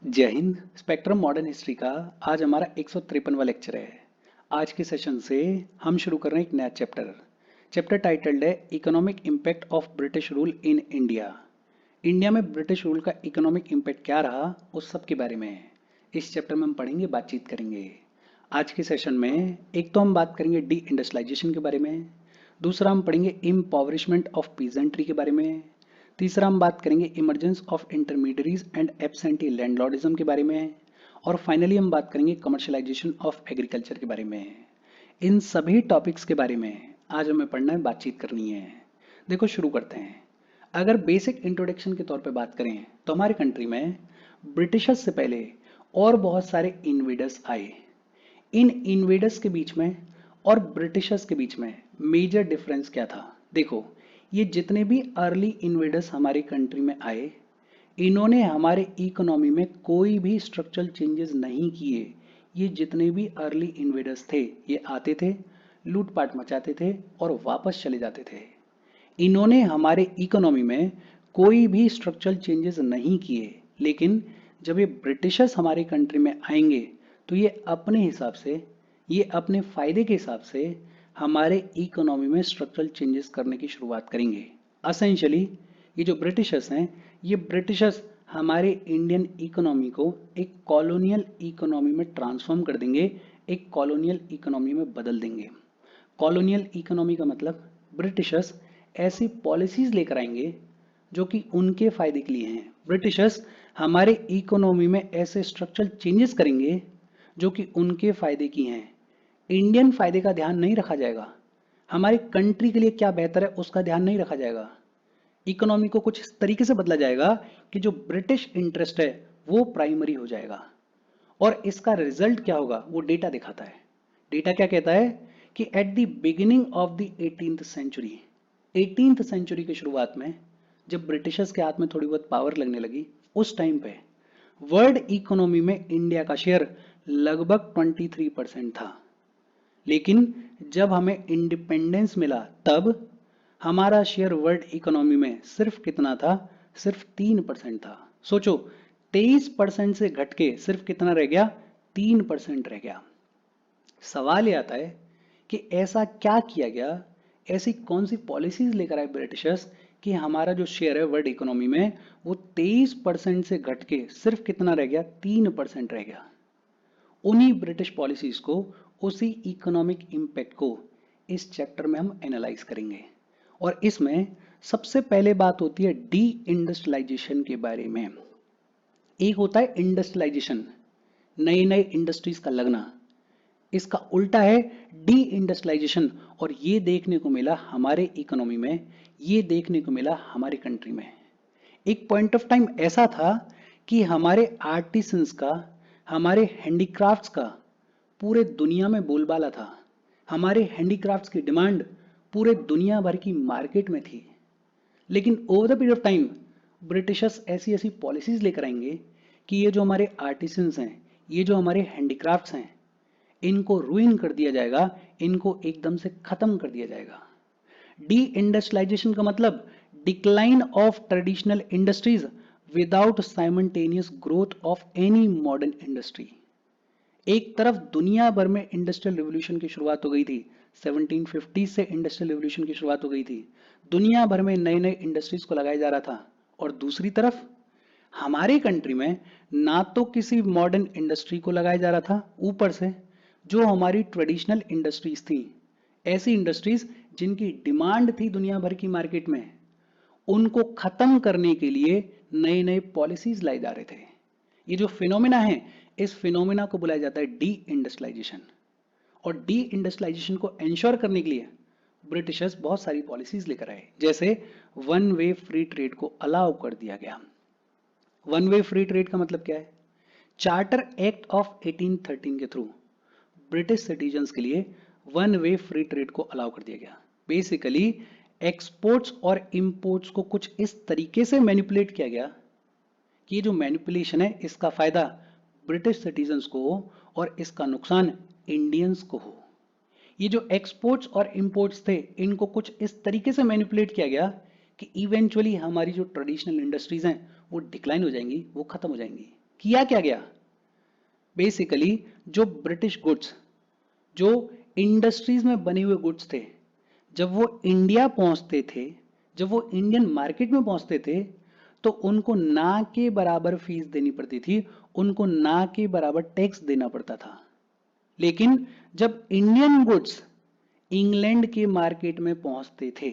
जय Hind. Spectrum modern history का आज हमारा 153वां लेक्चर है। आज के सेशन से हम शुरू कर रहे हैं एक नया चैप्टर। चैप्टर टाइटल्ड है economic impact of British rule in India. India में ब्रिटिश रूल का इकोनॉमिक इम्पैक्ट क्या रहा उस सब के बारे में इस चैप्टर में हम पढ़ेंगे, बातचीत करेंगे। आज के सेशन में एक तो हम बात करेंगे डी इंडस्ट्रियलाइजेशन के बारे में, दूसरा हम पढ़ेंगे इम्पॉवरिशमेंट ऑफ पीजेंट्री के बारे में, तीसरा हम बात करेंगे emergence of intermediaries and absentee landlordism के बारे में, और फाइनली हम बात करेंगे कमर्शलाइजेशन ऑफ एग्रीकल्चर के बारे में। इन सभी टॉपिक्स के बारे में आज हमें पढ़ना है, बातचीत करनी है। देखो शुरू करते हैं। अगर बेसिक इंट्रोडक्शन के तौर पे बात करें तो हमारे कंट्री में ब्रिटिशर्स से पहले और बहुत सारे इन्वेडर्स आए। इन इन्वेडर्स के बीच में और ब्रिटिशर्स के बीच में मेजर डिफरेंस क्या था? देखो, ये जितने भी अर्ली इन्वेडर्स हमारे कंट्री में आए, इन्होंने हमारे इकोनॉमी में कोई भी स्ट्रक्चरल चेंजेस नहीं किए। ये जितने भी अर्ली इन्वेडर्स थे, ये आते थे, लूटपाट मचाते थे और वापस चले जाते थे। इन्होंने हमारे इकोनॉमी में कोई भी स्ट्रक्चरल चेंजेस नहीं किए। लेकिन जब ये ब्रिटिशर्स हमारे कंट्री में आएंगे तो ये अपने हिसाब से, ये अपने फायदे के हिसाब से हमारे इकोनॉमी में स्ट्रक्चरल चेंजेस करने की शुरुआत करेंगे। असेंशियली ये जो ब्रिटिशर्स हैं, ये ब्रिटिशर्स हमारे इंडियन इकोनॉमी को एक कॉलोनियल इकोनॉमी में ट्रांसफॉर्म कर देंगे, एक कॉलोनियल इकोनॉमी में बदल देंगे। कॉलोनियल इकोनॉमी का मतलब ब्रिटिशर्स ऐसी पॉलिसीज लेकर आएंगे जो कि उनके फायदे के लिए हैं। ब्रिटिशर्स हमारे इकोनॉमी में ऐसे स्ट्रक्चरल चेंजेस करेंगे जो कि उनके फायदे की हैं। इंडियन फायदे का ध्यान नहीं रखा जाएगा, हमारी कंट्री के लिए क्या बेहतर है उसका ध्यान नहीं रखा जाएगा। इकोनॉमी को कुछ इस तरीके से बदला जाएगा कि जो ब्रिटिश इंटरेस्ट है वो प्राइमरी हो जाएगा। और इसका रिजल्ट क्या होगा वो डेटा दिखाता है। डेटा क्या कहता है कि at the beginning of the 18th century, 18th century की शुरुआत में जब ब्रिटिशर्स के हाथ में थोड़ी बहुत पावर लगने लगी, उस टाइम पे वर्ल्ड इकोनॉमी में इंडिया का शेयर लगभग 23% था। लेकिन जब हमें इंडिपेंडेंस मिला तब हमारा शेयर वर्ल्ड इकोनॉमी में सिर्फ कितना था? सिर्फ 3% था। सोचो, 23% से घट के सिर्फ कितना रह गया? 3% रह गया। सवाल ये आता है कि ऐसा क्या किया गया, ऐसी कौन सी पॉलिसीज लेकर आए ब्रिटिशर्स कि हमारा जो शेयर है वर्ल्ड इकोनॉमी में वो 23% से घट के सिर्फ कितना रह गया? 3% रह गया। उन्हीं ब्रिटिश पॉलिसीज को, उसी इकोनॉमिक इंपैक्ट को इस चैप्टर में हम एनालाइज करेंगे। और इसमें सबसे पहले बात होती है डी इंडस्ट्रियलाइजेशन के बारे में। एक होता है इंडस्ट्रियलाइजेशन, नए नए इंडस्ट्रीज का लगना, इसका उल्टा है डी इंडस्ट्रियलाइजेशन। और ये देखने को मिला हमारे इकोनॉमी में, ये देखने को मिला हमारी कंट्री में। एक पॉइंट ऑफ टाइम ऐसा था कि हमारे आर्टिसंस का, हमारे हैंडीक्राफ्ट्स का पूरे दुनिया में बोलबाला था। हमारे हैंडीक्राफ्ट्स की डिमांड पूरे दुनिया भर की मार्केट में थी। लेकिन over the period of time Britishers ऐसी ऐसी पॉलिसीज लेकर आएंगे कि ये जो हमारे आर्टिसंस हैं, ये जो हमारे हैंडीक्राफ्ट्स हैं, इनको रूइन कर दिया जाएगा, इनको एकदम से खत्म कर दिया जाएगा। डी इंडस्ट्रियलाइजेशन का मतलब decline of traditional industries without simultaneous growth of any modern industry. एक तरफ दुनिया भर में इंडस्ट्रियल रिवॉल्यूशन की शुरुआत हो गई थी, 1750 से इंडस्ट्रियल रिवॉल्यूशन की शुरुआत हो गई थी, दुनिया भर में नए नए इंडस्ट्रीज को लगाया जा रहा था। और दूसरी तरफ हमारे कंट्री में ना तो किसी मॉडर्न इंडस्ट्री को लगाया जा रहा था, ऊपर से जो हमारी ट्रेडिशनल इंडस्ट्रीज थी, ऐसी इंडस्ट्रीज जिनकी डिमांड थी दुनिया भर की मार्केट में, उनको खत्म करने के लिए नए नए पॉलिसीज लाई जा रहे थे। ये जो फिनोमिना है, इस फिनोमिना को बुलाया जाता है डी इंडस्ट्रियलाइजेशन। और डी इंडस्ट्रियलाइजेशन को एंश्योर करने के लिए ब्रिटिशर्स बहुत सारी पॉलिसीज लेकर आए, जैसे वन वे फ्री ट्रेड को अलाउ कर दिया गया। वन वे फ्री ट्रेड का मतलब क्या है? चार्टर एक्ट ऑफ 1813 के थ्रू ब्रिटिश सिटीजन्स के लिए वन वे फ्री ट्रेड को अलाउ कर दिया गया। बेसिकली एक्सपोर्ट्स और इंपोर्ट्स को कुछ इस तरीके से मैनिपुलेट किया गया कि ये जो मैनिपुलेशन है, इसका फायदा ब्रिटिश सिटीजन्स को हो और इसका नुकसान इंडियंस को हो। ये जो एक्सपोर्ट्स और इंपोर्ट्स थे, इनको कुछ इस तरीके से मैनिपुलेट किया गया कि इवेंचुअली हमारी जो ट्रेडिशनल इंडस्ट्रीज हैं वो डिक्लाइन हो जाएंगी, वो खत्म हो जाएंगी। किया क्या गया, बेसिकली जो ब्रिटिश गुड्स, जो इंडस्ट्रीज में बने हुए गुड्स थे, जब वो इंडिया पहुंचते थे, जब वो इंडियन मार्केट में पहुंचते थे, तो उनको ना के बराबर फीस देनी पड़ती थी, उनको ना के बराबर टैक्स देना पड़ता था। लेकिन जब इंडियन गुड्स इंग्लैंड के मार्केट में पहुंचते थे,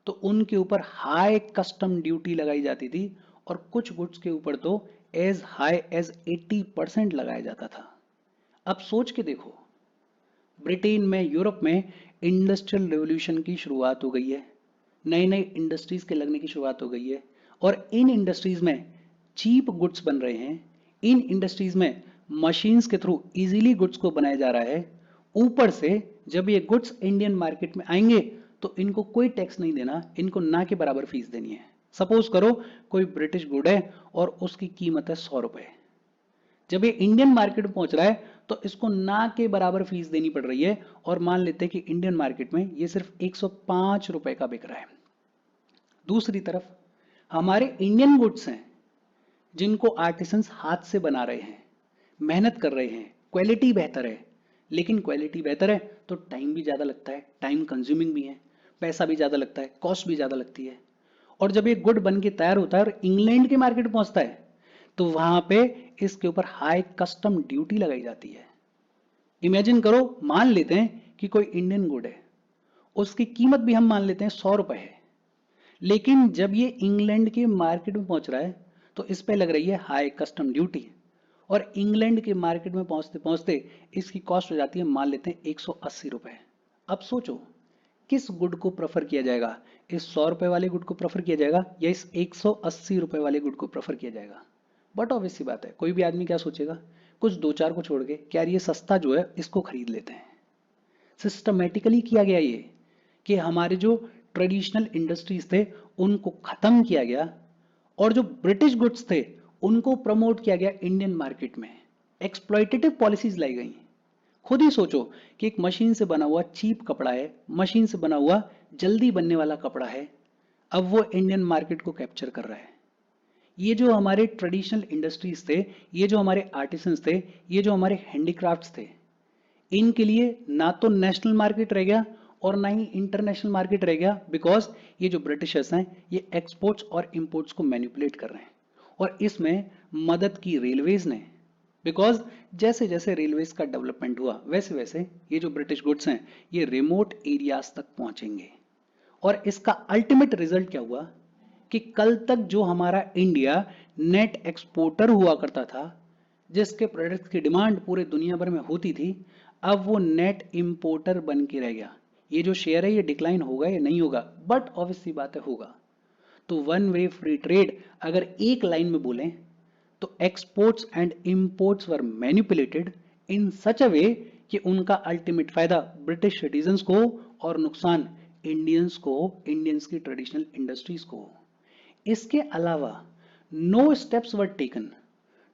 तो उनके ऊपर हाई कस्टम ड्यूटी लगाई जाती थी, और कुछ गुड्स के ऊपर तो एज हाई एज 80% लगाया जाता था। अब सोच के देखो, ब्रिटेन में, यूरोप में इंडस्ट्रियल रेवोल्यूशन की शुरुआत हो गई है, नई नई इंडस्ट्रीज के लगने की शुरुआत हो गई है, और इन इंडस्ट्रीज में चीप गुड्स बन रहे हैं, इन इंडस्ट्रीज में मशीन्स के थ्रू इजीली गुड्स को बनाया जा रहा है। ऊपर से जब ये गुड्स इंडियन मार्केट में आएंगे तो इनको कोई टैक्स नहीं देना, इनको ना के बराबर फीस देनी है। सपोज करो कोई ब्रिटिश गुड है और उसकी कीमत है 100 रुपए, जब ये इंडियन मार्केट में पहुंच रहा है तो इसको ना के बराबर फीस देनी पड़ रही है, और मान लेते हैं कि इंडियन मार्केट में ये सिर्फ 105 रुपए का बिक रहा है। दूसरी तरफ हमारे इंडियन गुड्स हैं जिनको आर्टिसंस हाथ से बना रहे हैं, मेहनत कर रहे हैं, क्वालिटी बेहतर है, लेकिन क्वालिटी बेहतर है तो टाइम भी ज़्यादा लगता है, टाइम कंज्यूमिंग भी है, पैसा भी ज़्यादा लगता है, कॉस्ट भी ज़्यादा लगती है। और जब ये गुड बन के तैयार होता है और इंग्लैंड के मार्केट पहुंचता है, तो वहां पे इसके ऊपर हाई कस्टम ड्यूटी लगाई जाती है। इमेजिन करो, मान लेते हैं कि कोई इंडियन गुड है, उसकी कीमत भी हम मान लेते हैं 100 रुपए है, लेकिन जब ये इंग्लैंड के मार्केट में पहुंच रहा है तो इस पे लग रही है हाई कस्टम ड्यूटी, और इंग्लैंड के मार्केट में पहुंचते पहुंचते इसकी कॉस्ट हो जाती है, मान लेते हैं 180 रुपए। अब सोचो किस गुड को प्रेफर किया जाएगा, इस 100 रुपए वाले गुड को प्रेफर किया जाएगा या इस 180 रुपए वाले गुड को प्रेफर किया जाएगा। बट ऑब्वियस सी बात है, कोई भी आदमी क्या सोचेगा, कुछ दो चार को छोड़ के क्या ये सस्ता जो है इसको खरीद लेते हैं। सिस्टमेटिकली किया गया ये कि हमारे जो ट्रेडिशनल इंडस्ट्रीज थे उनको खत्म किया गया, और जो ब्रिटिश गुड्स थे उनको प्रमोट किया गया इंडियन मार्केट में। एक्सप्लॉयटेटिव पॉलिसीज लाई गई। खुद ही सोचो कि एक मशीन से बना हुआ चीप कपड़ा है, मशीन से बना हुआ जल्दी बनने वाला कपड़ा है, अब वो इंडियन मार्केट को कैप्चर कर रहा है। ये जो हमारे ट्रेडिशनल इंडस्ट्रीज थे, ये जो हमारे आर्टिसंस थे, ये जो हमारे हैंडीक्राफ्ट्स थे, इनके लिए ना तो नेशनल मार्केट रह गया और ना ही इंटरनेशनल मार्केट रह गया, बिकॉज ये जो ब्रिटिशर्स हैं ये एक्सपोर्ट्स और इंपोर्ट्स को मैनिपुलेट कर रहे हैं, और इसमें मदद की रेलवेज ने, बिकॉज जैसे जैसे रेलवेज का डेवलपमेंट हुआ वैसे वैसे ये जो ब्रिटिश गुड्स हैं ये रिमोट एरियाज तक पहुंचेंगे। और इसका अल्टीमेट रिजल्ट क्या हुआ कि कल तक जो हमारा इंडिया नेट एक्सपोर्टर हुआ करता था, जिसके प्रोडक्ट्स की डिमांड पूरे दुनिया भर में होती थी, अब वो नेट इंपोर्टर बन के रह गया। ये जो शेयर है ये डिक्लाइन होगा या नहीं होगा, बट ऑब्वियसली बात है होगा। तो वन वे फ्री ट्रेड अगर एक लाइन में बोलें तो exports and imports were manipulated in such a way कि उनका अल्टीमेट फायदा ब्रिटिश सिटीजन्स को और नुकसान इंडियंस को, इंडियंस की ट्रेडिशनल इंडस्ट्रीज को। इसके अलावा no steps were taken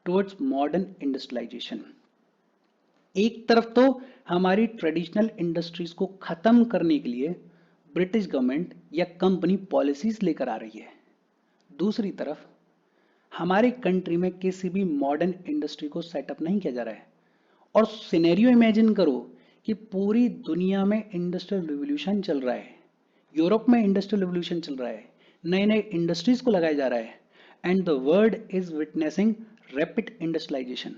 towards modern industrialization. एक तरफ तो हमारी ट्रेडिशनल इंडस्ट्रीज को खत्म करने के लिए ब्रिटिश गवर्नमेंट या कंपनी पॉलिसीज लेकर आ रही है, दूसरी तरफ हमारे कंट्री में किसी भी मॉडर्न इंडस्ट्री को सेटअप नहीं किया जा रहा है। और सिनेरियो इमेजिन करो कि पूरी दुनिया में इंडस्ट्रियल रिवॉल्यूशन चल रहा है, यूरोप में इंडस्ट्रियल रिवॉल्यूशन चल रहा है, नए नए इंडस्ट्रीज को लगाया जा रहा है, and the world is witnessing rapid industrialization.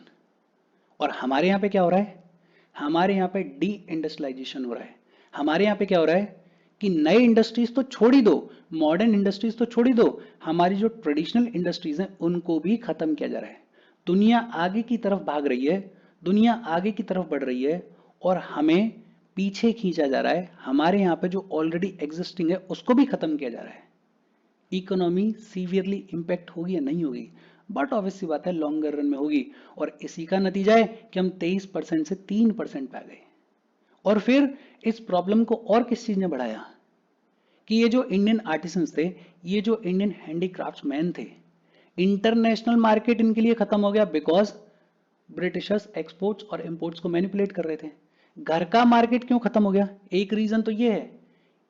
और हमारे यहाँ पे क्या हो रहा है, हमारे यहाँ पे डी इंडस्ट्रियलाइजेशन हो रहा है। हमारे यहाँ पे क्या हो रहा है कि नए इंडस्ट्रीज तो छोड़ ही दो, मॉडर्न इंडस्ट्रीज तो छोड़ ही दो, हमारी जो ट्रेडिशनल इंडस्ट्रीज हैं उनको भी खत्म किया जा रहा है। दुनिया आगे की तरफ भाग रही है, दुनिया आगे की तरफ बढ़ रही है, और हमें पीछे खींचा जा रहा है। हमारे यहाँ पे जो ऑलरेडी एग्जिस्टिंग है उसको भी खत्म किया जा रहा है। इकोनॉमी सीवियरली इंपैक्ट होगी या नहीं होगी, बट ऑब्वियसली बात है लॉन्गर रन में होगी, और इसी का नतीजा है कि हम 23% से 3% पे आ गए। और फिर इस प्रॉब्लम को और किस चीज ने बढ़ाया कि ये जो इंडियन आर्टिसंस थे, ये जो इंडियन हैंडीक्राफ्ट्समैन थे, इंटरनेशनल मार्केट इनके लिए खत्म हो गया, बिकॉज ब्रिटिशर्स एक्सपोर्ट्स और इंपोर्ट्स को मैनिपुलेट कर रहे थे। घर का मार्केट क्यों खत्म हो गया, एक रीजन तो ये है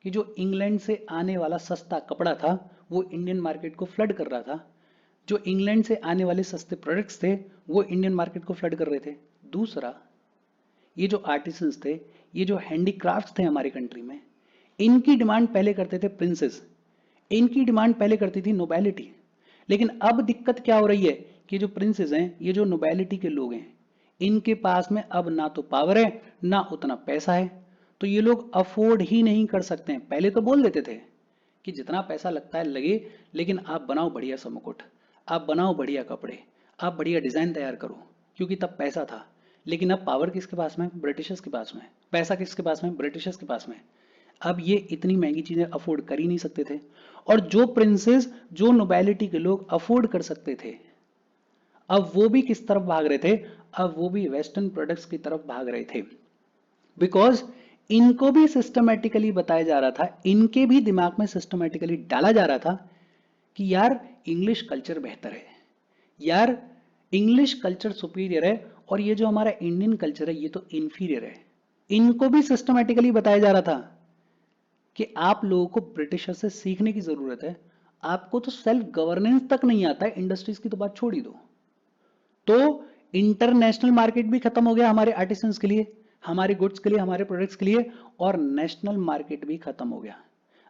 कि जो इंग्लैंड से आने वाला सस्ता कपड़ा था वो इंडियन मार्केट को फ्लड कर रहा था। जो इंग्लैंड से आने वाले सस्ते प्रोडक्ट्स थे वो इंडियन मार्केट को फ्लड कर रहे थे। दूसरा, ये जो आर्टिसंस थे, ये जो हैंडीक्राफ्ट्स थे हमारे कंट्री में, इनकी डिमांड पहले करते थे प्रिंसेस, इनकी डिमांड पहले करती थी नोबैलिटी। लेकिन अब दिक्कत क्या हो रही है कि जो प्रिंसेस हैं, ये जो नोबैलिटी के लोग हैं, इनके पास में अब ना तो पावर है ना उतना पैसा है, तो ये लोग अफोर्ड ही नहीं कर सकते हैं। पहले तो बोल देते थे कि जितना पैसा लगता है लगे, लेकिन आप बनाओ बढ़िया सा मुकुट, आप बनाओ बढ़िया कपड़े, आप बढ़िया डिजाइन तैयार करो, क्योंकि तब पैसा था। लेकिन अब पावर किसके पास में? ब्रिटिशर्स के पास में। पैसा किसके पास में? ब्रिटिशर्स के पास में। अब ये इतनी महंगी चीजें अफोर्ड कर ही नहीं सकते थे। और जो प्रिंसेस, जो नोबैलिटी के लोग अफोर्ड कर सकते थे, अब वो भी किस तरफ भाग रहे थे? अब वो भी वेस्टर्न प्रोडक्ट्स की तरफ भाग रहे थे। बिकॉज इनको भी सिस्टमेटिकली बताया जा रहा था, इनके भी दिमाग में सिस्टमेटिकली डाला जा रहा था कि यार इंग्लिश कल्चर बेहतर है, यार इंग्लिश कल्चर सुपीरियर है, और ये जो हमारा इंडियन कल्चर है ये तो इंफीरियर है। इनको भी सिस्टमेटिकली बताया जा रहा था कि आप लोगों को ब्रिटिशर से सीखने की जरूरत है। आपको तो सेल्फ गवर्नेंस तक नहीं आता है, इंडस्ट्रीज की तो बात छोड़ ही दो। तो इंटरनेशनल मार्केट भी खत्म हो गया हमारे आर्टिसंस के लिए, हमारे गुड्स के लिए, हमारे प्रोडक्ट्स के लिए, और नेशनल मार्केट भी खत्म हो गया।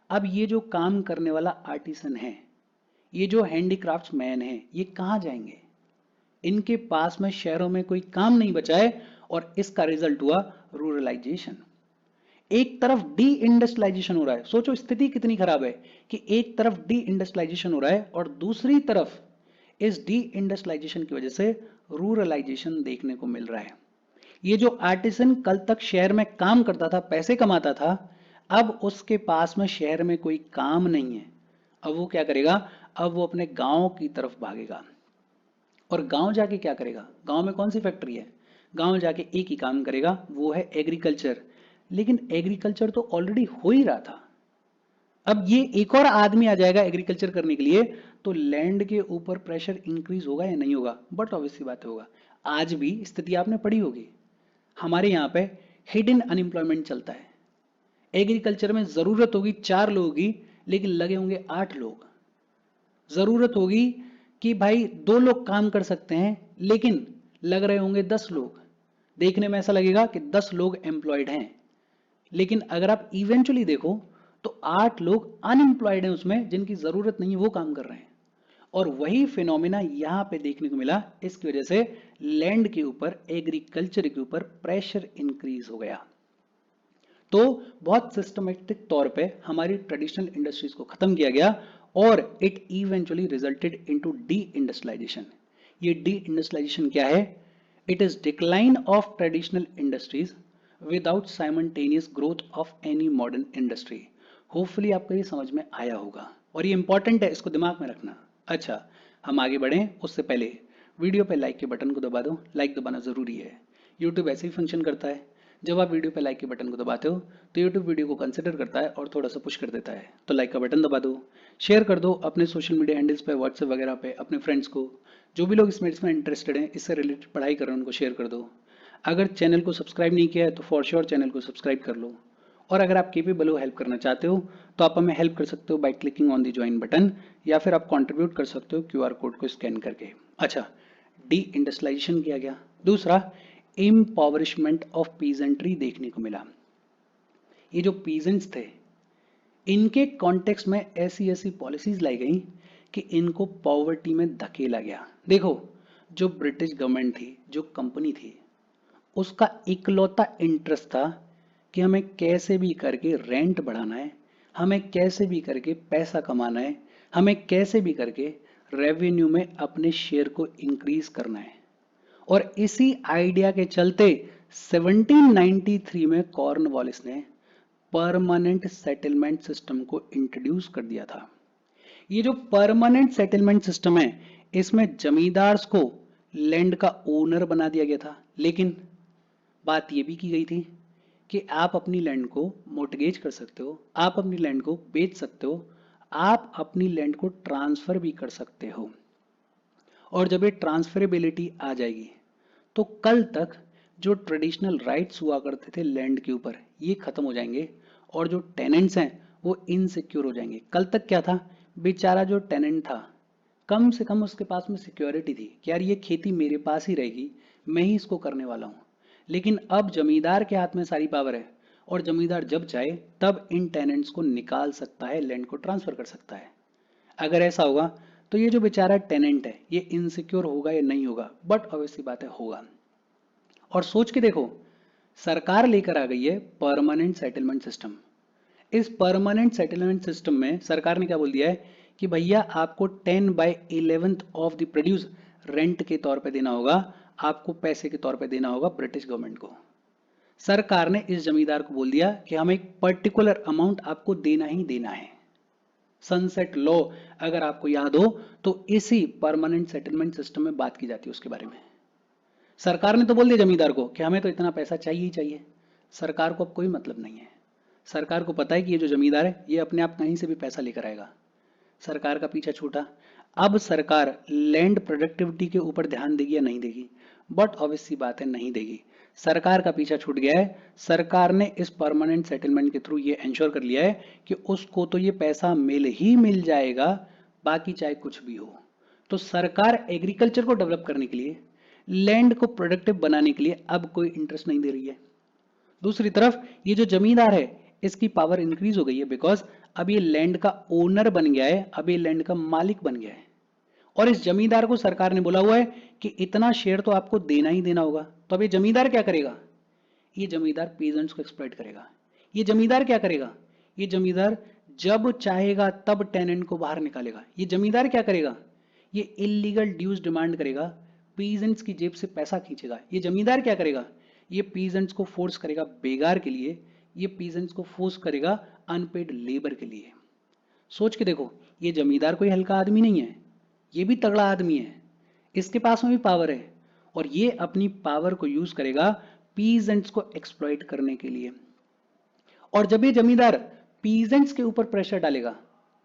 अब ये जो काम करने वाला आर्टिसन है, ये जो हैंडीक्राफ्ट्स मैन है, ये कहाँ जाएंगे? इनके पास में शहरों में कोई काम नहीं बचा है, और इसका रिजल्ट हुआ रूरलाइजेशन। एक तरफ डी इंडस्ट्रियलाइजेशन हो रहा है, सोचो स्थिति कितनी खराब है कि एक तरफ डी इंडस्ट्रियलाइजेशन हो रहा है और दूसरी तरफ इस डी इंडस्ट्रियलाइजेशन की वजह से रूरलाइजेशन देखने को मिल रहा है। ये जो आर्टिसन कल तक शहर में काम करता था, पैसे कमाता था, अब उसके पास में शहर में कोई काम नहीं है। अब वो क्या करेगा? अब वो अपने गांव की तरफ भागेगा। और गांव जाके क्या करेगा? गांव में कौन सी फैक्ट्री है? गांव जाके एक ही काम करेगा, वो है एग्रीकल्चर। लेकिन एग्रीकल्चर तो ऑलरेडी हो ही रहा था। अब ये एक और आदमी आ जाएगा एग्रीकल्चर करने के लिए, तो लैंड के ऊपर प्रेशर इंक्रीज होगा या नहीं होगा? बट ऑब्वियसली बात होगा। आज भी स्थिति आपने पढ़ी होगी, हमारे यहाँ पे हिडन अनएम्प्लॉयमेंट चलता है। एग्रीकल्चर में जरूरत होगी 4 लोगों की, लेकिन लगे होंगे 8 लोग। जरूरत होगी कि भाई 2 लोग काम कर सकते हैं, लेकिन लग रहे होंगे 10 लोग। देखने में ऐसा लगेगा कि 10 लोग एम्प्लॉयड हैं, लेकिन अगर आप इवेंचुअली देखो तो 8 लोग अनएम्प्लॉयड हैं उसमें, जिनकी जरूरत नहीं है वो काम कर रहे हैं। और वही फिनोमिना यहां पे देखने को मिला। इसकी वजह से लैंड के ऊपर, एग्रीकल्चर के ऊपर प्रेशर इंक्रीज हो गया। तो बहुत सिस्टमेटिक तौर पे हमारी ट्रेडिशनल इंडस्ट्रीज को खत्म किया गया, और it eventually resulted into deindustrialization. ये डी इंडस्ट्रियलाइजेशन क्या है? It is decline of traditional industries without simultaneous growth of any modern industry. Hopefully आपको ये समझ में आया होगा, और ये इंपॉर्टेंट है, इसको दिमाग में रखना। अच्छा, हम आगे बढ़ें उससे पहले वीडियो पे लाइक के बटन को दबा दो। लाइक दबाना जरूरी है, यूट्यूब ऐसे ही फंक्शन करता है। जब आप वीडियो पे लाइक के बटन को दबाते हो तो यूट्यूब वीडियो को कंसिडर करता है और थोड़ा सा पुश कर देता है। तो लाइक का बटन दबा दो, शेयर कर दो अपने सोशल मीडिया हैंडल्स पे, व्हाट्सएप वगैरह पे अपने फ्रेंड्स को। जो भी लोग इसमें इंटरेस्टेड हैं, इससे रिलेटेड पढ़ाई कर रहे हैं, उनको शेयर कर दो। अगर चैनल को सब्सक्राइब नहीं किया है तो फॉर श्योर चैनल को सब्सक्राइब कर लो। और अगर आप केपेबल हो, हेल्प करना चाहते हो, तो आप हमें हेल्प कर सकते हो by clicking on the join button, या फिर आप कंट्रीब्यूट कर सकते हो क्यूआर कोड को स्कैन करके। अच्छा, डी इंडस्ट्रियलाइजेशन किया गया। दूसरा, इम्पॉवरिशमेंट ऑफ पीजेंट्री देखने को मिला। ये जो पीजेंट्स थे, इनके कॉन्टेक्स्ट में ऐसी ऐसी पॉलिसीज लाई गई कि इनको पॉवर्टी में धकेला गया। देखो, जो ब्रिटिश गवर्नमेंट थी, जो कंपनी थी, उसका इकलौता इंटरेस्ट था कि हमें कैसे भी करके रेंट बढ़ाना है, हमें कैसे भी करके पैसा कमाना है, हमें कैसे भी करके रेवेन्यू में अपने शेयर को इंक्रीज करना है। और इसी आइडिया के चलते 1793 में कॉर्नवालिस ने परमानेंट सेटलमेंट सिस्टम को इंट्रोड्यूस कर दिया था। ये जो परमानेंट सेटलमेंट सिस्टम है, इसमें जमींदार्स को लैंड का ओनर बना दिया गया था, लेकिन बात यह भी की गई थी कि आप अपनी लैंड को मोर्टगेज कर सकते हो, आप अपनी लैंड को बेच सकते हो, आप अपनी लैंड को ट्रांसफर भी कर सकते हो। और जब ये ट्रांसफरेबिलिटी आ जाएगी तो कल तक जो ट्रेडिशनल राइट्स हुआ करते थे लैंड के ऊपर, ये खत्म हो जाएंगे, और जो टेनेंट्स हैं वो इनसिक्योर हो जाएंगे। कल तक क्या था? बेचारा जो टेनेंट था कम से कम उसके पास में सिक्योरिटी थी कि यार ये खेती मेरे पास ही रहेगी, मैं ही इसको करने वाला हूँ। लेकिन अब जमींदार के हाथ में सारी पावर है और जमींदार जब चाहे तब इन टेनेंट्स को निकाल सकता है, लैंड को ट्रांसफर कर सकता है। अगर ऐसा होगा तो ये जो बेचारा टेनेंट है ये इनसिक्योर होगा या नहीं होगा? बट ऑब्वियसली बात है, होगा। और सोच के देखो, सरकार लेकर आ गई है परमानेंट सेटलमेंट सिस्टम। इस परमानेंट सेटलमेंट सिस्टम में सरकार ने क्या बोल दिया है कि भैया आपको 10/11 ऑफ द प्रोड्यूस रेंट के तौर पे देना होगा, आपको पैसे के तौर पे देना होगा ब्रिटिश गवर्नमेंट को। सरकार ने इस जमींदार को बोल दिया कि हमें एक पर्टिकुलर अमाउंट आपको देना ही देना है। सनसेट लॉ अगर आपको याद हो तो इसी परमानेंट सेटलमेंट सिस्टम में बात की जाती है उसके बारे में। सरकार ने तो बोल दिया जमींदार को कि हमें तो इतना पैसा चाहिए ही चाहिए। सरकार को अब कोई मतलब नहीं है। सरकार को पता है कि ये जो जमींदार है ये अपने आप कहीं से भी पैसा लेकर आएगा। सरकार का पीछा छूटा। अब सरकार लैंड प्रोडक्टिविटी के ऊपर ध्यान देगी या नहीं देगी? बट ऑब्वियस सी बात है, नहीं देगी। सरकार का पीछा छूट गया है। सरकार ने इस परमानेंट सेटलमेंट के थ्रू ये इंश्योर कर लिया है कि उसको तो ये पैसा मिल ही मिल जाएगा, बाकी चाहे कुछ भी हो। तो सरकार एग्रीकल्चर को डेवलप करने के लिए, लैंड को प्रोडक्टिव बनाने के लिए अब कोई इंटरेस्ट नहीं दे रही है। दूसरी तरफ ये जो जमींदार है इसकी पावर इंक्रीज हो गई है, बिकॉज अब ये लैंड का ओनर बन गया है, अब ये लैंड का मालिक बन गया है। और इस जमींदार को सरकार ने बोला हुआ है कि इतना शेयर तो आपको देना ही देना होगा। तो अब ये जमींदार क्या करेगा? ये जमींदार पीजेंट्स को एक्सप्लॉइट करेगा। ये जमींदार क्या करेगा? ये जमींदार जब चाहेगा तब टेनेंट को बाहर निकालेगा। ये जमींदार क्या करेगा? ये इलीगल ड्यूज डिमांड करेगा, पीजेंट्स की जेब से पैसा खींचेगा। ये जमींदार क्या करेगा? ये पीजेंट्स को फोर्स करेगा बेगार के लिए, ये पीजेंट्स को फोर्स करेगा अनपेड लेबर के लिए। सोच के देखो, ये जमींदार कोई हल्का आदमी नहीं है, ये भी तगड़ा आदमी है। इसके पास में भी पावर है और ये अपनी पावर को यूज करेगा पीजेंट्स को एक्सप्लॉइट करने के लिए। और जब ये जमींदार पीजेंट्स के ऊपर प्रेशर डालेगा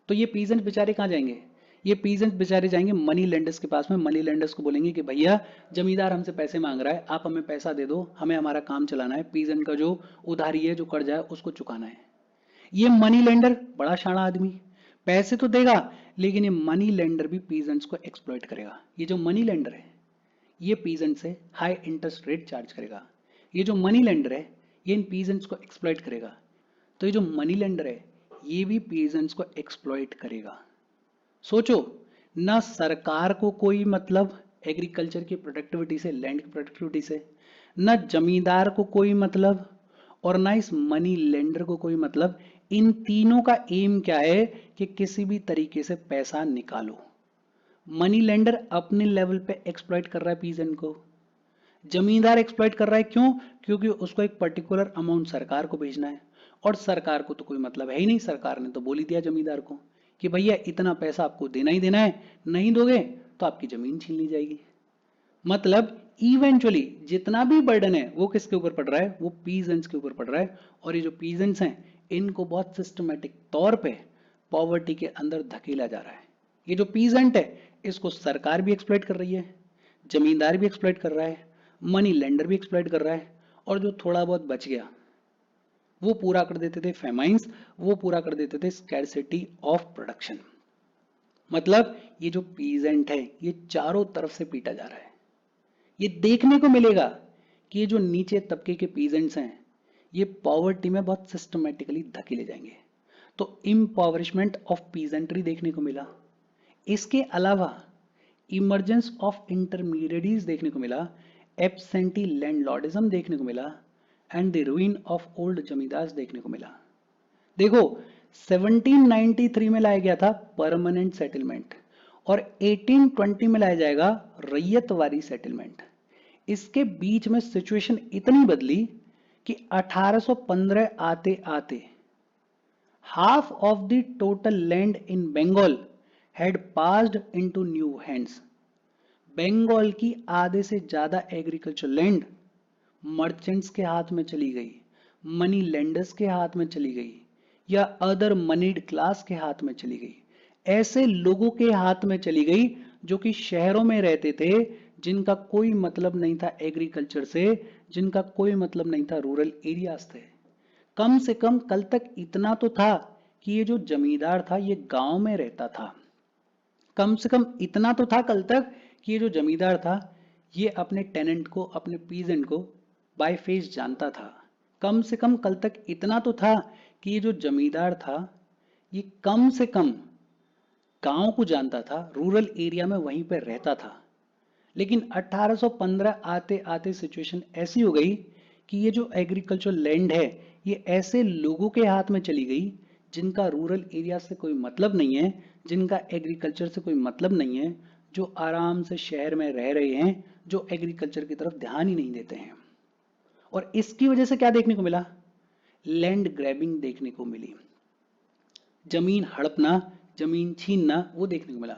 तो ये पीजेंट्स बेचारे कहाँ जाएंगे? ये पीजेंट्स बेचारे जाएंगे मनी लेंडर्स के पास में। मनी लेंडर्स को बोलेंगे कि भैया जमींदार हमसे पैसे मांग रहा है, आप हमें पैसा दे दो, हमें हमारा काम चलाना है, पीजेंट का जो उधारी है, जो कर्जा है, उसको चुकाना है। ये मनी लेंडर बड़ा शाना आदमी, पैसे तो देगा, लेकिन ये मनी लेंडर भी पीजेंट्स को एक्सप्लॉइट करेगा। ये जो मनी लेंडर है ये पीजेंट से हाई इंटरेस्ट रेट चार्ज करेगा। ये जो मनी लेंडर है ये इन पीजेंट्स को एक्सप्लॉइट करेगा। तो ये जो मनी लेंडर है ये भी पीजेंट्स को एक्सप्लॉइट करेगा। सोचो, ना सरकार को कोई मतलब एग्रीकल्चर की प्रोडक्टिविटी से, लैंड की प्रोडक्टिविटी से, ना जमींदार को कोई मतलब, और ना इस मनी लेंडर को कोई मतलब। इन तीनों का एम क्या है कि किसी भी तरीके से पैसा निकालो। मनी लेंडर अपने लेवल पे एक्सप्लॉइट कर रहा है पीजेंट को, जमींदार एक्सप्लॉइट कर रहा है। क्यों? क्योंकि उसको एक पर्टिकुलर अमाउंट सरकार को भेजना है और सरकार को तो कोई मतलब है ही नहीं। सरकार ने तो बोल ही दिया जमींदार को कि भैया इतना पैसा आपको देना ही देना है, नहीं दोगे तो आपकी जमीन छीन ली जाएगी। मतलब इवेंचुअली जितना भी बर्डन है वो किसके ऊपर पड़ रहा है? वो पीजेंट्स के ऊपर पड़ रहा है। और ये जो पीजेंट्स हैं इनको बहुत सिस्टमेटिक तौर पे पॉवर्टी के अंदर धकेला जा रहा है। ये जो पीजेंट है इसको सरकार भी एक्सप्लॉइट कर रही है, जमींदार भी एक्सप्लॉइट कर रहा है, मनी लेंडर भी एक्सप्लॉइट कर रहा है, और जो थोड़ा बहुत बच गया वो पूरा कर देते थे फेमाइंस, वो पूरा कर देते थे स्कैरसिटी ऑफ प्रोडक्शन। मतलब ये जो पीजेंट है ये चारों तरफ से पीटा जा रहा है। ये देखने को मिलेगा कि ये जो नीचे तबके के पीजेंट्स हैं ये पॉवर्टी में बहुत सिस्टमेटिकली धकेले जाएंगे। तो इम्पॉवरिशमेंट ऑफ पीजेंट्री देखने को मिला। इसके अलावा इमरजेंस ऑफ इंटरमीडिएटरीज देखने को मिला, एब्सेंटी लैंडलॉर्डिज्म देखने को मिला, and the ruin of old zamindars देखने को मिला। देखो, 1793 में लाया गया था परमानेंट सेटलमेंट और 1820 में लाया जाएगा रैयतवारी सेटलमेंट। इसके बीच में सिचुएशन इतनी बदली कि 1815 आते आते half of the total land in Bengal had passed into new hands. Bengal की आधे से ज्यादा एग्रीकल्चर लैंड मर्चेंट्स के हाथ में चली गई, मनी लेंडर्स के हाथ में चली गई, या अदर मनीड क्लास के हाथ में चली गई। ऐसे लोगों के हाथ में चली गई जो कि शहरों में रहते थे, जिनका कोई मतलब नहीं था एग्रीकल्चर से, जिनका कोई मतलब नहीं था रूरल एरियाज से। कम से कम कल तक इतना तो था कि ये जो जमींदार था ये गांव में रहता था, कम से कम इतना तो था कल तक कि ये जो जमींदार था ये अपने टेनेंट को, अपने पीजेंट को बाय फेस जानता था। कम से कम कल तक इतना तो था कि ये जो जमींदार था ये कम से कम गांव को जानता था, रूरल एरिया में वहीं पर रहता था। लेकिन 1815 आते आते सिचुएशन ऐसी हो गई कि ये जो एग्रीकल्चर लैंड है ये ऐसे लोगों के हाथ में चली गई जिनका रूरल एरिया से कोई मतलब नहीं है, जिनका एग्रीकल्चर से कोई मतलब नहीं है, जो आराम से शहर में रह रहे हैं, जो एग्रीकल्चर की तरफ ध्यान ही नहीं देते हैं। और इसकी वजह से क्या देखने को मिला? लैंड ग्रैबिंग देखने को मिली, जमीन हड़पना, जमीन छीनना वो देखने को मिला।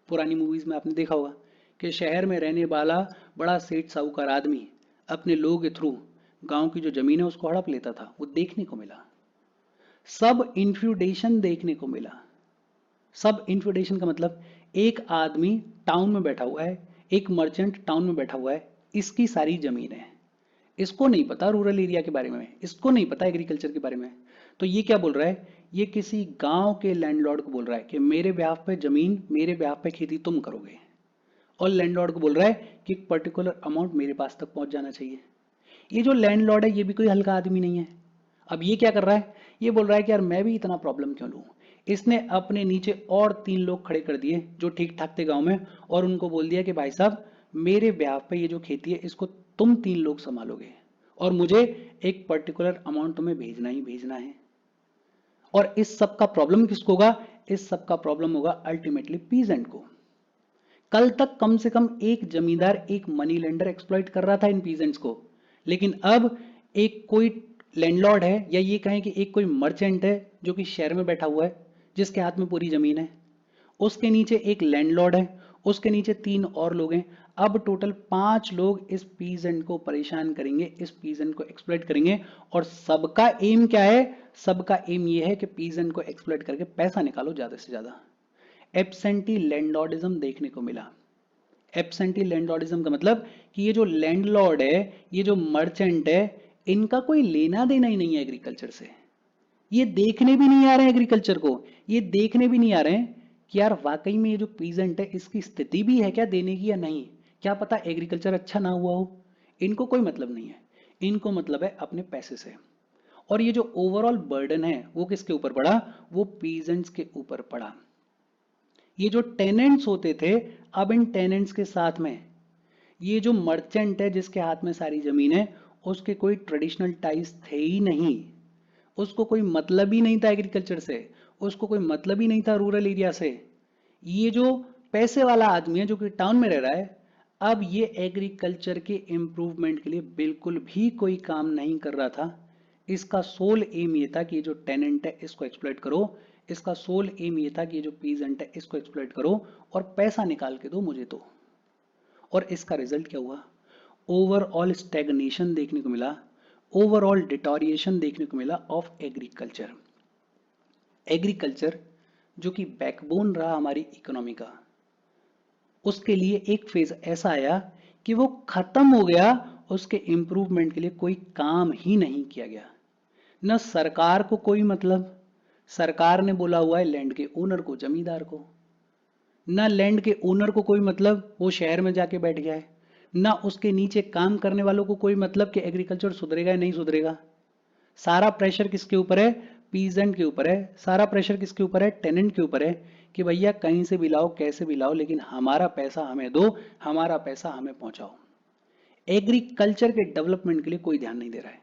पुरानी मूवीज में आपने देखा होगा कि शहर में रहने वाला बड़ा सेठ साहूकार आदमी अपने लोगों के थ्रू गांव की जो जमीन है उसको हड़प लेता था, वो देखने को मिला। सब इन्फ्यूडेशन देखने को मिला। सब इन्फ्यूडेशन का मतलब एक आदमी टाउन में बैठा हुआ है, एक मर्चेंट टाउन में बैठा हुआ है, इसकी सारी जमीन है, इसको नहीं पता रूरल एरिया के बारे में, इसको नहीं पता एग्रीकल्चर के बारे में। तो ये क्या बोल रहा है? ये किसी गांव के लैंडलॉर्ड को बोल रहा है कि मेरे ब्याह पे जमीन, मेरे ब्याह पे खेती तुम करोगे। और लैंडलॉर्ड को बोल रहा है कि एक पर्टिकुलर अमाउंट मेरे पास तक पहुंच जाना चाहिए। ये जो लैंडलॉर्ड है ये भी कोई हल्का आदमी नहीं है। अब ये क्या कर रहा है? ये बोल रहा है कि यार मैं भी इतना प्रॉब्लम क्यों लूं। इसने अपने नीचे और 3 लोग खड़े कर दिए जो ठीक ठाक थे गांव में, और उनको बोल दिया कि भाई साहब मेरे ब्याह पे ये जो खेती है इसको तुम 3 लोग संभालोगे और मुझे एक पर्टिकुलर अमाउंट तुम्हें भेजना ही भेजना है। और इस सब का प्रॉब्लम किसको होगा? इस सब का प्रॉब्लम होगा अल्टीमेटली पीजेंट को। कल तक कम से कम एक जमींदार, एक मनी लेंडर एक्सप्लॉइट कर रहा था इन पीजेंट्स को, लेकिन अब एक कोई लैंडलॉर्ड है या ये कहें कि एक कोई मर्चेंट है जो कि शहर में बैठा हुआ है, जिसके हाथ में पूरी जमीन है, उसके नीचे एक लैंडलॉर्ड है, उसके नीचे 3 और लोग हैं। अब टोटल 5 लोग इस पीजेंट को परेशान करेंगे, इस पीजेंट को एक्सप्लॉइट करेंगे। और सबका एम क्या है? सबका एम ये है कि पीजेंट को एक्सप्लॉइट करके पैसा निकालो ज्यादा से ज्यादा। एब्सेंटी लैंडलॉर्डिज्म देखने को मिला। एब्सेंटी लैंडलॉर्डिज्म का मतलब कि ये जो लैंडलॉर्ड है, ये जो मर्चेंट है, इनका कोई लेना देना ही नहीं है एग्रीकल्चर से। ये देखने भी नहीं आ रहे हैं एग्रीकल्चर को, ये देखने भी नहीं आ रहे हैं कि यार वाकई में ये जो पीजेंट है इसकी स्थिति भी है क्या देने की या नहीं। क्या पता एग्रीकल्चर अच्छा ना हुआ हो, इनको कोई मतलब नहीं है। इनको मतलब है अपने पैसे से। और ये जो ओवरऑल बर्डन है वो किसके ऊपर पड़ा? वो पीजेंट्स के ऊपर पड़ा। ये जो टेनेंट्स होते थे, अब इन टेनेंट्स के साथ में ये जो मर्चेंट है जिसके हाथ में सारी जमीन है, उसके कोई ट्रेडिशनल टाइज थे ही नहीं। उसको कोई मतलब ही नहीं था एग्रीकल्चर से, उसको कोई मतलब ही नहीं था रूरल एरिया से। ये जो पैसे वाला आदमी है जो कि टाउन में रह रहा है, अब ये एग्रीकल्चर के इम्प्रूवमेंट के लिए बिल्कुल भी कोई काम नहीं कर रहा था। इसका सोल एम ये था कि ये जो टेनेंट है इसको एक्सप्लॉइट करो, इसका सोल एम ये था कि ये जो पीजेंट है इसको एक्सप्लॉइट करो और पैसा निकाल के दो मुझे तो। और इसका रिजल्ट क्या हुआ? ओवरऑल स्टैग्नेशन देखने को मिला, ओवरऑल डिटोरिएशन देखने को मिला ऑफ एग्रीकल्चर। एग्रीकल्चर जो कि बैकबोन रहा हमारी इकोनॉमी का, उसके लिए एक फेज ऐसा आया कि वो खत्म हो गया, उसके इंप्रूवमेंट के लिए कोई काम ही नहीं किया गया। न सरकार को कोई मतलब, सरकार ने बोला हुआ है लैंड के ओनर को, जमींदार को। ना लैंड के ओनर को कोई मतलब, वो शहर में जाके बैठ गया है। ना उसके नीचे काम करने वालों को कोई मतलब कि एग्रीकल्चर सुधरेगा या नहीं सुधरेगा। सारा प्रेशर किसके ऊपर है? पीजेंट के ऊपर है। सारा प्रेशर किसके ऊपर है? टेनेंट के ऊपर है कि भैया कहीं से भी लाओ, कैसे भी लाओ, लेकिन हमारा पैसा हमें दो, हमारा पैसा हमें पहुंचाओ। एग्रीकल्चर के डेवलपमेंट के लिए कोई ध्यान नहीं दे रहा है।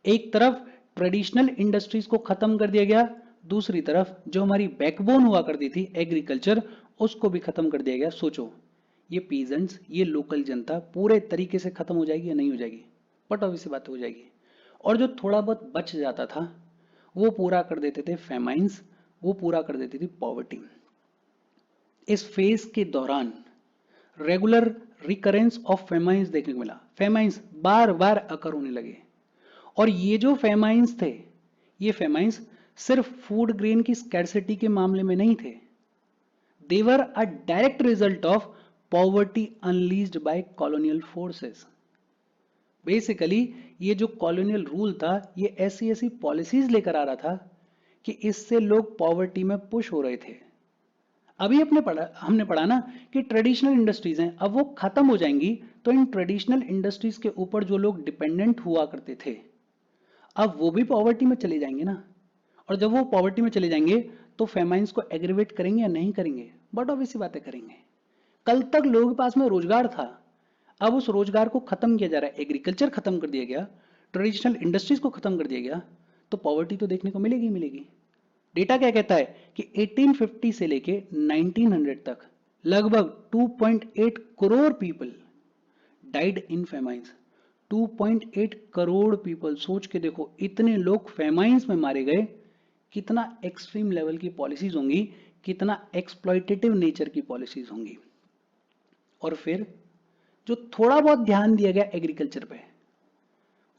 एक तरफ ट्रेडिशनल इंडस्ट्रीज को खत्म कर दिया गया, दूसरी तरफ जो हमारी बैकबोन हुआ करती थी एग्रीकल्चर, उसको भी खत्म कर दिया गया। सोचो ये पीजेंट्स, ये लोकल जनता पूरे तरीके से खत्म हो जाएगी या नहीं हो जाएगी? बट ऑब्वियस बात हो जाएगी। और जो थोड़ा बहुत बच जाता था वो पूरा कर देते थे फेमाइंस, वो पूरा कर देती थी पॉवर्टी। इस फेज के दौरान रेगुलर रिकरेंस ऑफ फेमाइंस देखने को मिला। फेमाइंस बार बार अकर होने लगे। और ये जो फेमाइंस थे, ये फेमाइंस सिर्फ फूड ग्रेन की स्कैर्सिटी के मामले में नहीं थे, they were a direct result of poverty unleashed by colonial forces. Basically ये जो कॉलोनियल रूल था ये ऐसी ऐसी पॉलिसीज लेकर आ रहा था कि इससे लोग पॉवर्टी में पुश हो रहे थे। अभी हमने पढ़ा ना कि ट्रेडिशनल इंडस्ट्रीज हैं, अब वो खत्म हो जाएंगी, तो इन ट्रेडिशनल इंडस्ट्रीज के ऊपर जो लोग डिपेंडेंट हुआ करते थे, अब वो भी पॉवर्टी में चले जाएंगे ना। और जब वो पॉवर्टी में चले जाएंगे तो फेमाइंस को एग्रीवेट करेंगे या नहीं करेंगे? बट ऑब्वियस सी बातें करेंगे। कल तक लोगों के पास में रोजगार था, अब उस रोजगार को खत्म किया जा रहा है, एग्रीकल्चर खत्म कर दिया गया, ट्रेडिशनल इंडस्ट्रीज को खत्म कर दिया गया, तो पॉवर्टी तो देखने को मिलेगी ही मिलेगी। डेटा क्या कहता है कि 1850 से लेके 1900 तक लगभग 2.8 crore people died in famines. 2.8 crore people, सोच के देखो इतने लोग फेमाइंस में मारे गए। कितना एक्सट्रीम लेवल की पॉलिसीज होंगी, कितना एक्सप्लॉइटेटिव नेचर की पॉलिसीज होंगी। और फिर जो थोड़ा बहुत ध्यान दिया गया एग्रीकल्चर पे,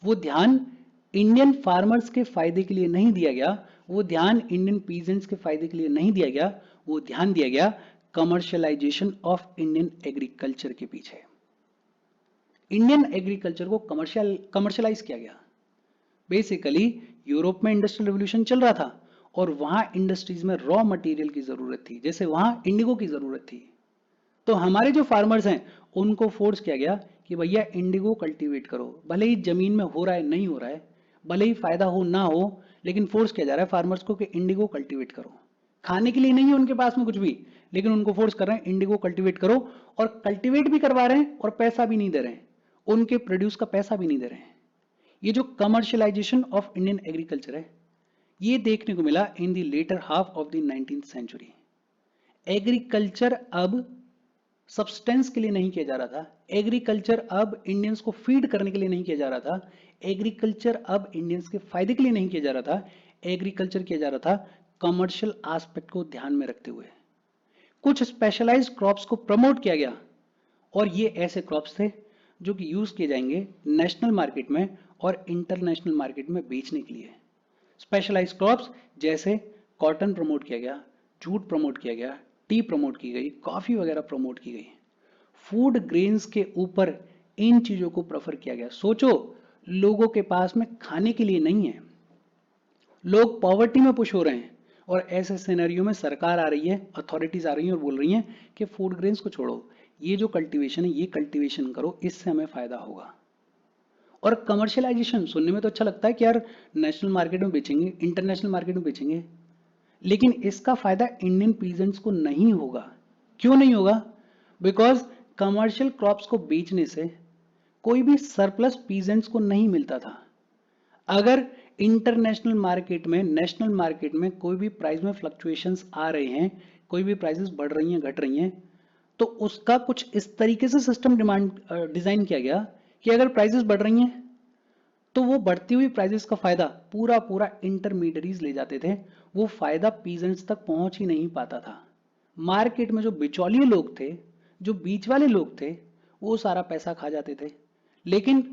वो ध्यान इंडियन फार्मर्स के फायदे के लिए नहीं दिया गया, वो ध्यान इंडियन पीजेंट्स के फायदे के लिए नहीं दिया गया, वो ध्यान दिया गया कमर्शियलाइजेशन ऑफ इंडियन एग्रीकल्चर के पीछे। इंडियन एग्रीकल्चर को कमर्शियलाइज किया गया। बेसिकली यूरोप में इंडस्ट्रियल रिवॉल्यूशन चल रहा था और वहां इंडस्ट्रीज में रॉ मटेरियल की जरूरत थी, जैसे वहां इंडिगो की जरूरत थी। तो हमारे जो फार्मर्स हैं उनको फोर्स किया गया कि भैया इंडिगो कल्टीवेट करो, भले ही जमीन में हो रहा है नहीं हो रहा है, भले ही फायदा हो ना हो, लेकिन फोर्स किया जा रहा है फार्मर्स को कि इंडिगो कल्टीवेट करो। खाने के लिए नहीं है उनके पास में कुछ भी, लेकिन उनको फोर्स कर रहे हैं इंडिगो कल्टीवेट करो, और कल्टीवेट भी करवा रहे हैं और पैसा भी नहीं दे रहे हैं, उनके प्रोड्यूस का पैसा भी नहीं दे रहे हैं। ये जो कमर्शियलाइजेशन ऑफ इंडियन एग्रीकल्चर है, ये देखने को मिला in the later half of the 19th century. Agriculture अब सब्सटेंस के लिए नहीं किया जा रहा था, एग्रीकल्चर अब इंडियंस को फीड करने के लिए नहीं किया जा रहा था, एग्रीकल्चर अब इंडियंस के फायदे के लिए नहीं किया जा रहा था, एग्रीकल्चर किया जा रहा था कमर्शियल एस्पेक्ट को ध्यान में रखते हुए। कुछ स्पेशलाइज्ड क्रॉप्स को प्रमोट किया गया, और ये ऐसे क्रॉप्स थे जो कि यूज किए जाएंगे नेशनल मार्केट में और इंटरनेशनल मार्केट में बेचने के लिए। स्पेशलाइज्ड क्रॉप्स जैसे कॉटन प्रमोट किया गया, जूट प्रमोट किया गया, टी प्रमोट की गई, कॉफी वगैरह प्रमोट की गई। फूड ग्रेन्स के ऊपर इन चीजों को प्रेफर किया गया। सोचो, लोगों के पास में खाने के लिए नहीं है, लोग पॉवर्टी में पुश हो रहे हैं, और ऐसे सिनेरियो में सरकार आ रही है, अथॉरिटीज आ रही हैं और बोल रही हैं कि फूड ग्रेन्स को छोड़ो, ये जो कल्टीवेशन है ये कल्टीवेशन करो, इससे हमें फायदा होगा। और कमर्शियलाइजेशन सुनने में तो अच्छा लगता है कि यार नेशनल मार्केट में बेचेंगे, इंटरनेशनल मार्केट में बेचेंगे, लेकिन इसका फायदा इंडियन पीजेंट्स को नहीं होगा। क्यों नहीं होगा? बिकॉज कमर्शियल क्रॉप्स को बेचने से कोई भी सरप्लस पीजेंट्स को नहीं मिलता था। अगर इंटरनेशनल मार्केट में, नेशनल मार्केट में कोई भी प्राइस में फ्लक्चुएशंस आ रहे हैं, कोई भी प्राइसेस बढ़ रही हैं घट रही हैं, तो उसका कुछ इस तरीके से सिस्टम डिजाइन किया गया कि अगर प्राइसेस बढ़ रही हैं तो वो बढ़ती हुई प्राइसेस का फायदा पूरा पूरा इंटरमीडियरीज ले जाते थे, वो फायदा पीजेंट्स तक पहुंच ही नहीं पाता था। मार्केट में जो बिचौलिए लोग थे, जो बीच वाले लोग थे, वो सारा पैसा खा जाते थे। लेकिन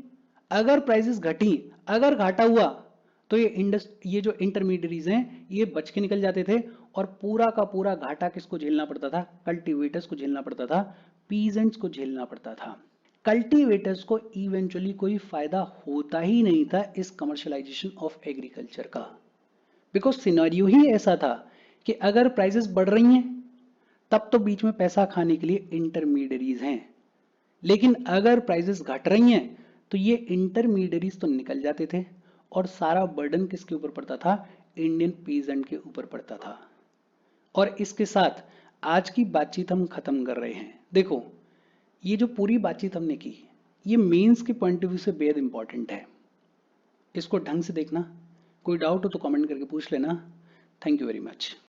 अगर प्राइसेस घटी, अगर घाटा हुआ, तो ये जो इंटरमीडियरीज हैं ये बच के निकल जाते थे, और पूरा का पूरा घाटा किसको झेलना पड़ता था? कल्टीवेटर्स को झेलना पड़ता था, पीजेंट्स को झेलना पड़ता था। कल्टीवेटर्स को इवेंचुअली कोई फायदा होता ही नहीं था इस कमर्शियलाइजेशन ऑफ एग्रीकल्चर का, बिकॉज सिनेरियो ही ऐसा था कि अगर प्राइसेस बढ़ रही हैं तब तो बीच में पैसा खाने के लिए इंटरमीडियरीज हैं, लेकिन अगर प्राइसेस घट रही हैं तो ये इंटरमीडियरीज तो निकल जाते थे, और सारा बर्डन किसके ऊपर पड़ता था? इंडियन पीजेंट के ऊपर पड़ता था। और इसके साथ आज की बातचीत हम खत्म कर रहे हैं। देखो, ये जो पूरी बातचीत हमने की, ये मेंस के पॉइंट ऑफ व्यू से बेहद इंपॉर्टेंट है, इसको ढंग से देखना। कोई डाउट हो तो कमेंट करके पूछ लेना। Thank you very much.